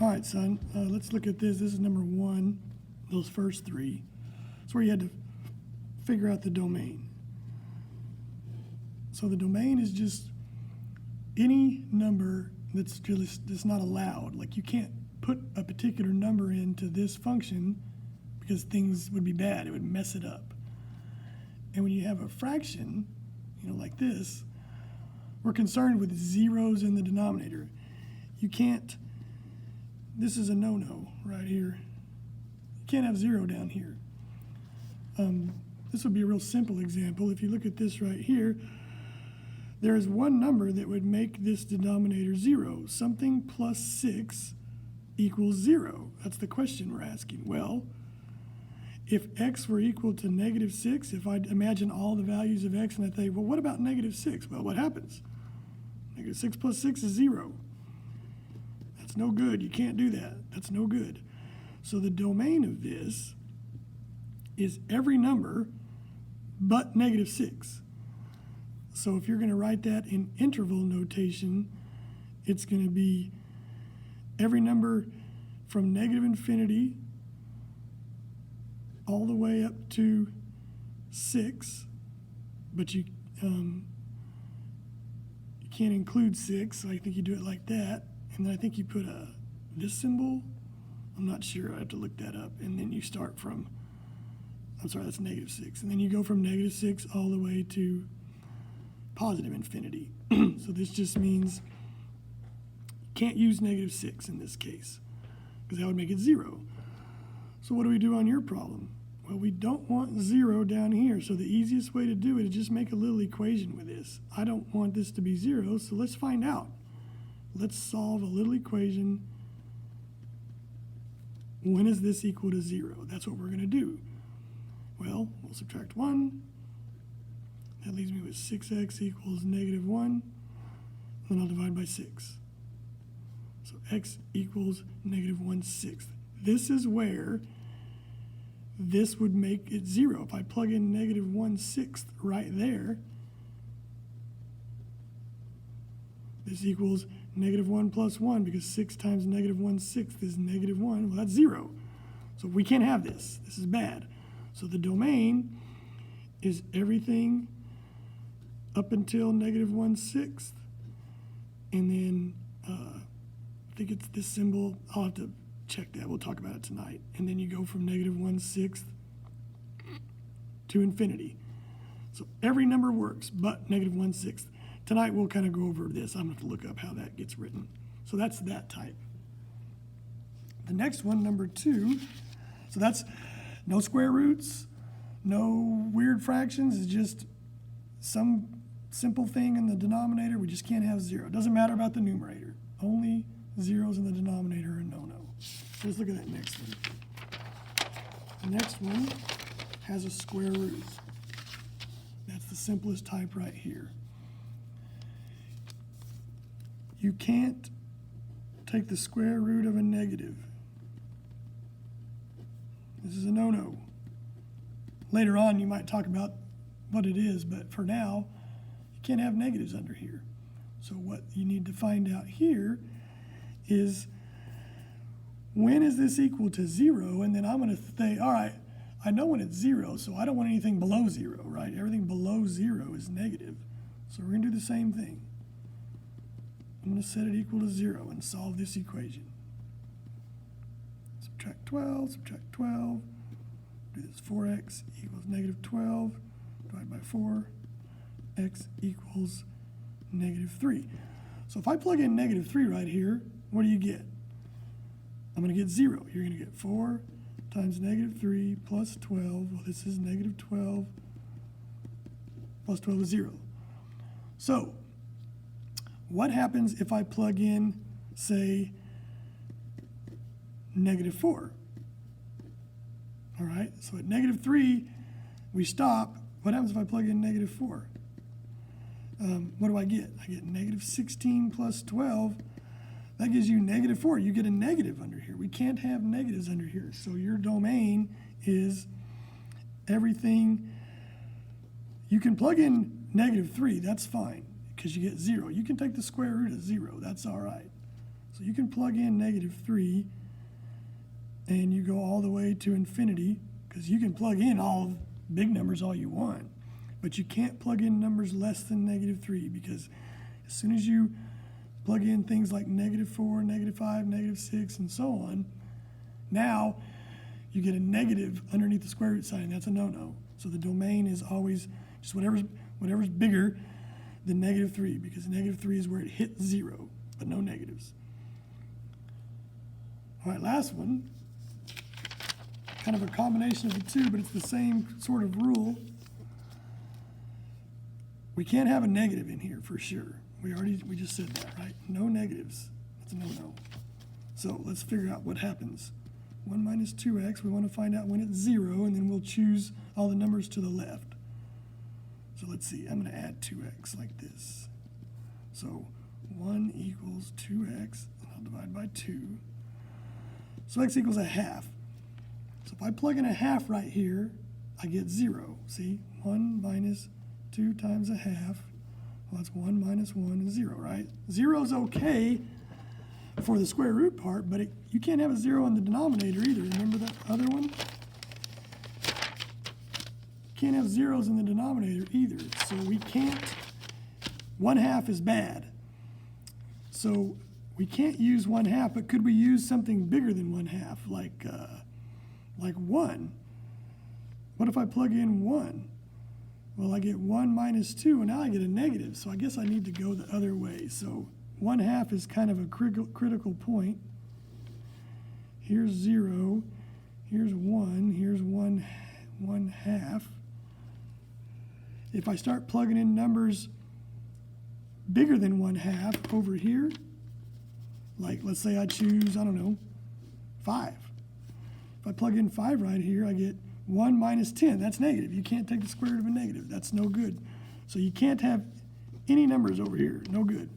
All right, son, let's look at this. This is number 1, those first 3. It's where you had to figure out the domain. So the domain is just any number that's not allowed. Like, you can't put a particular number into this function because things would be bad. It would mess it up. And when you have a fraction, like this, we're concerned with zeros in the denominator. You can't, this is a no-no right here. You can't have 0 down here. This would be a real simple example. If you look at this right here, there is one number that would make this denominator 0. Something plus 6 equals 0. That's the question we're asking. Well, if x were equal to negative 6, if I imagine all the values of x and I think, well, what about negative 6? Well, what happens? Negative 6 plus 6 is 0. That's no good. You can't do that. That's no good. So the domain of this is every number but negative 6. So if you're going to write that in interval notation, it's going to be every number from negative infinity all the way up to 6, but you can't include 6, so I think you do it like that, and then I think you put this symbol. I'm not sure. I have to look that up. And then you start from, I'm sorry, that's negative 6. And then you go from negative 6 all the way to positive infinity. So this just means you can't use negative 6 in this case, because that would make it 0. So what do we do on your problem? Well, we don't want 0 down here, so the easiest way to do it is just make a little equation with this. I don't want this to be 0, so let's find out. Let's solve a little equation. When is this equal to 0? That's what we're going to do. Well, we'll subtract 1. That leaves me with 6x equals negative 1. Then I'll divide by 6. So x equals negative 1/6. This is where this would make it 0. If I plug in negative 1/6 right there, this equals negative 1 plus 1, because 6 times negative 1/6 is negative 1. Well, that's 0. So we can't have this. This is bad. So the domain is everything up until negative 1/6. And then I think it's this symbol. I'll have to check that. We'll talk about it tonight. And then you go from negative 1/6 to infinity. So every number works but negative 1/6. Tonight we'll kind of go over this. I'm going to have to look up how that gets written. So that's that type. The next one, number 2, so that's no square roots, no weird fractions. It's just some simple thing in the denominator. We just can't have 0. It doesn't matter about the numerator. Only zeros in the denominator are no-no. Let's look at that next one. The next one has a square root. That's the simplest type right here. You can't take the square root of a negative. This is a no-no. Later on, you might talk about what it is, but for now, you can't have negatives under here. So what you need to find out here is, when is this equal to 0? And then I'm going to say, all right, I know when it's 0, so I don't want anything below 0, right? Everything below 0 is negative. So we're going to do the same thing. I'm going to set it equal to 0 and solve this equation. Subtract 12, subtract 12. Do this 4x equals negative 12. Divide by 4. X equals negative 3. So if I plug in negative 3 right here, what do you get? I'm going to get 0. You're going to get 4 times negative 3 plus 12. Well, this is negative 12 plus 12 is 0. So what happens if I plug in, say, negative 4? All right, so at negative 3, we stop. What happens if I plug in negative 4? What do I get? I get negative 16 plus 12. That gives you negative 4. You get a negative under here. We can't have negatives under here. So your domain is everything. You can plug in negative 3. That's fine, because you get 0. You can take the square root of 0. That's all right. So you can plug in -3 and you go all the way to infinity, because you can plug in all big numbers all you want, but you can't plug in numbers less than -3, because as soon as you plug in things like -4, -5, -6, and so on, now you get a negative underneath the square root sign. That's a no-no. So the domain is always just whatever's bigger than -3, because -3 is where it hits 0, but no negatives. All right, last one. Kind of a combination of the two, but it's the same sort of rule. We can't have a negative in here for sure. We just said that, right? No negatives. That's a no-no. So let's figure out what happens. 1 minus 2x, we want to find out when it's 0, and then we'll choose all the numbers to the left. So let's see, I'm going to add 2x like this. So 1 equals 2x, and I'll divide by 2. So x equals a half. So if I plug in a half right here, I get 0. See, 1 minus 2 times a half. Well, that's 1 minus 1 is 0, right? 0 is okay for the square root part, but you can't have a 0 in the denominator either. Remember that other one? You can't have zeros in the denominator either. So we can't, 1/2 is bad. So we can't use 1/2, but could we use something bigger than 1/2, like 1? What if I plug in 1? Well, I get 1 minus 2, and now I get a negative, so I guess I need to go the other way. So 1/2 is kind of a critical point. Here's 0, here's 1, here's 1/2. If I start plugging in numbers bigger than 1/2 over here, like let's say I choose, I don't know, 5. If I plug in 5 right here, I get 1 minus 10. That's negative. You can't take the square root of a negative. That's no good. So you can't have any numbers over here. No good.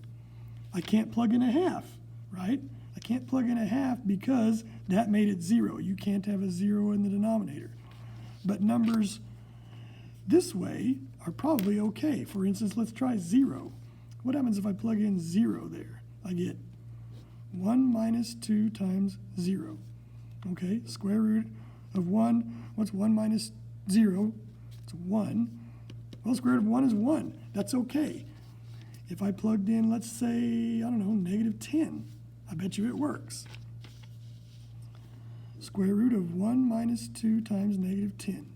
I can't plug in a half, right? I can't plug in a half because that made it 0. You can't have a 0 in the denominator. But numbers this way are probably okay. For instance, let's try 0. What happens if I plug in 0 there? I get 1 minus 2 times 0. Okay, square root of 1. What's 1 minus 0? It's 1. Well, square root of 1 is 1. That's okay. If I plugged in, let's say, I don't know, -10, I bet you it works. Square root of 1 minus 2 times -10.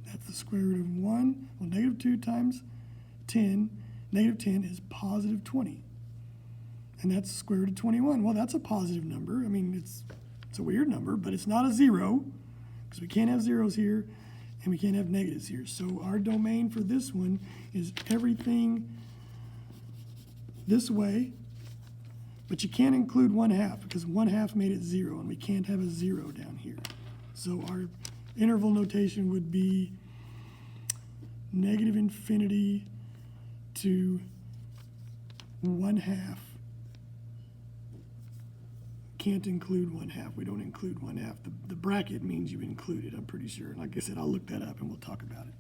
That's the square root of 1. Well, -2 times 10, -10 is positive 20. And that's the square root of 21. Well, that's a positive number. I mean, it's a weird number, but it's not a 0, because we can't have zeros here, and we can't have negatives here. So our domain for this one is everything this way, but you can't include 1/2, because 1/2 made it 0, and we can't have a 0 down here. So our interval notation would be -infinity to 1/2. Can't include 1/2. We don't include 1/2. The bracket means you include it, I'm pretty sure. Like I said, I'll look that up and we'll talk about it.